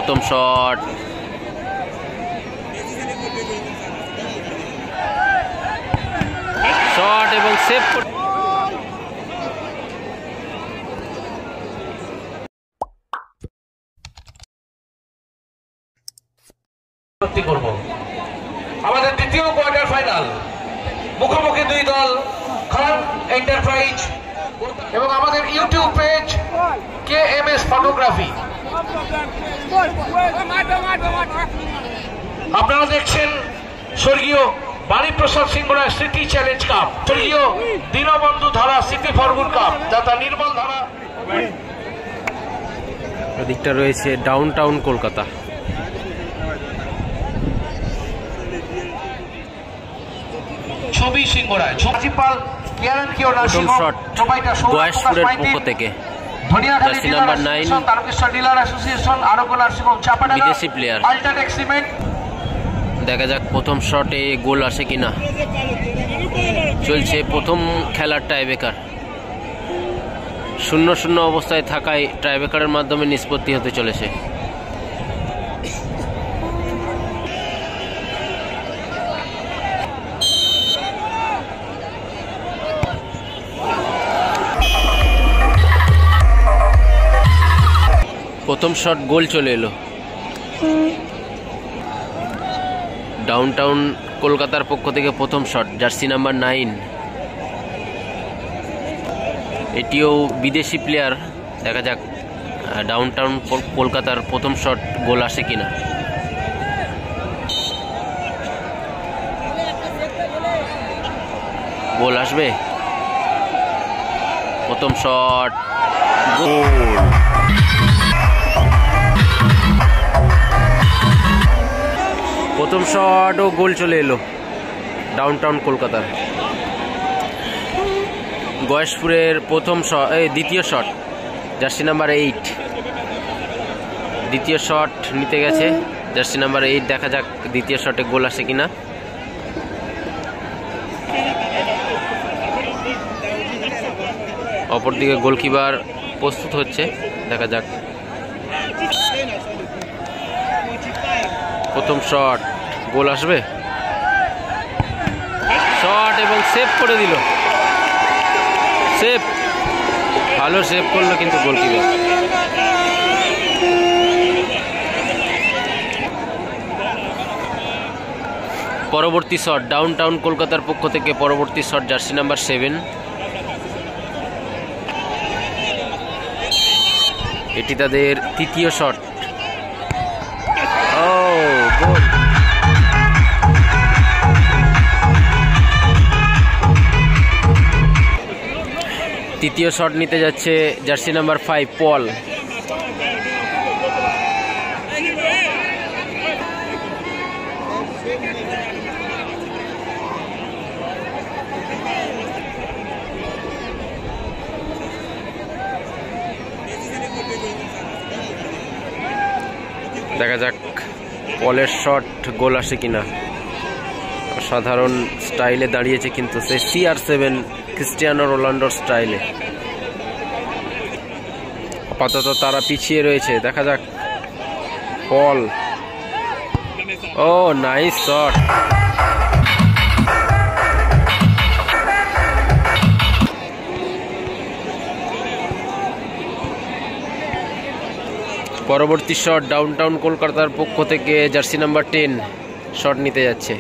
প্রথম shot, shot এবং save করব। আমাদের দ্বিতীয় কোয়ার্টার ফাইনাল, মুখোমুখি দুই দল, খান এন্টারপ্রাইজ এবং আমাদের ইউটিউব পেজ KMS ফটোগ্রাফি। আপনারা দেখছেন স্বর্গীয় বাণীপ্রসাদ সিংহ রায় স্মৃতি চ্যালেঞ্জ কাপ, স্বর্গীয় দীনবন্ধু ধারা স্মৃতি ফরগুন কাপ, যাতা নির্মল ধারা। এদিকটা রয়েছে ডাউন টাউন কলকাতা। ছবি সিংহ রায়, প্রিন্সিপাল কেয়ারন কিও নার্সিং হোম, সবাইটা গয়েশপুরের পক্ষ থেকে Dhaniakhali dealer association, Tarakeswar dealer association, আরোগ্য নার্সিং হোম চাপাডাঙ্গা, বিদেশি প্লেয়ার। UltraTech cement. দেখা যাক প্রথম শটে গোল আসে কিনা। চলছে প্রথম খেলার টাইব্রেকার, 0-0 অবস্থায় থাকায় টাইব্রেকারের মাধ্যমে নিষ্পত্তি হতে চলেছে। প্রথম শট গোল চলে এলো। ডাউন টাউন কলকাতার পক্ষ থেকে প্রথম শট, জার্সি নাম্বার 9, এটিও বিদেশি প্লেয়ার। দেখা যাক ডাউন টাউন কলকাতার প্রথম শট গোল আসে কিনা। গোল আসবে, প্রথম শট গোল। প্রথম শট ও গোল চলে এলো ডাউন টাউন কলকাতার। গয়েশপুরের প্রথম শট, দ্বিতীয় শট, জার্সি নাম্বার 8, দ্বিতীয় শট নিতে গেছে জার্সি নাম্বার 8। দেখা যাক দ্বিতীয় শটে গোল আসে কিনা। অপরদিকে গোলকিপার প্রস্তুত হচ্ছে, দেখা যাক। প্রথম শট গোল আসবে, শট এবং সেভ করে দিল। সেভ, ভালো সেভ করলো কিন্তু গোলকিপার। পরবর্তী শট ডাউন টাউন কলকাতার পক্ষ থেকে, পরবর্তী শট জার্সি নাম্বার 7, এটি তাদের তৃতীয় শট। ও গোল। তৃতীয় শট নিতে যাচ্ছে জার্সি নাম্বার 5 পল। দেখা যাক পলের শট গোল আসে কিনা। সাধারণ স্টাইলে দাঁড়িয়েছে কিন্তু সে CR7 ক্রিস্টিয়ানো রোনাল্ডোর স্টাইলে। আপাতত তারা পিছিয়ে রয়েছে, দেখা যাক। পল, ও নাইস শট। পরবর্তী শট ডাউন টাউন কলকাতার পক্ষ থেকে জার্সি নাম্বার 10 শট নিতে যাচ্ছে।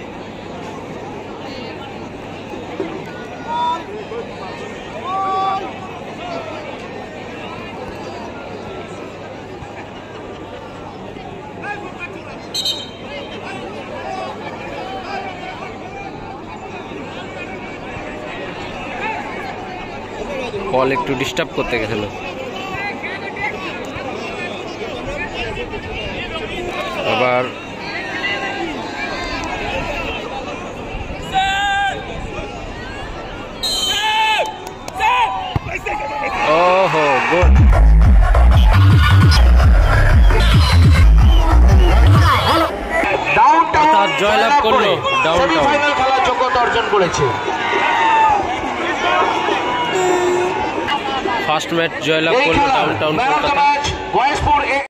বল একটু ডিস্টার্ব করতে গেছিল। আবার ওহো গোল। জয়লাভ করলো ডাউন টাউন, খেলার যোগ্যতা অর্জন করেছে। ফার্স্ট ম্যাচ জয়লাভ করলো ডাউন টাউন কলকাতা।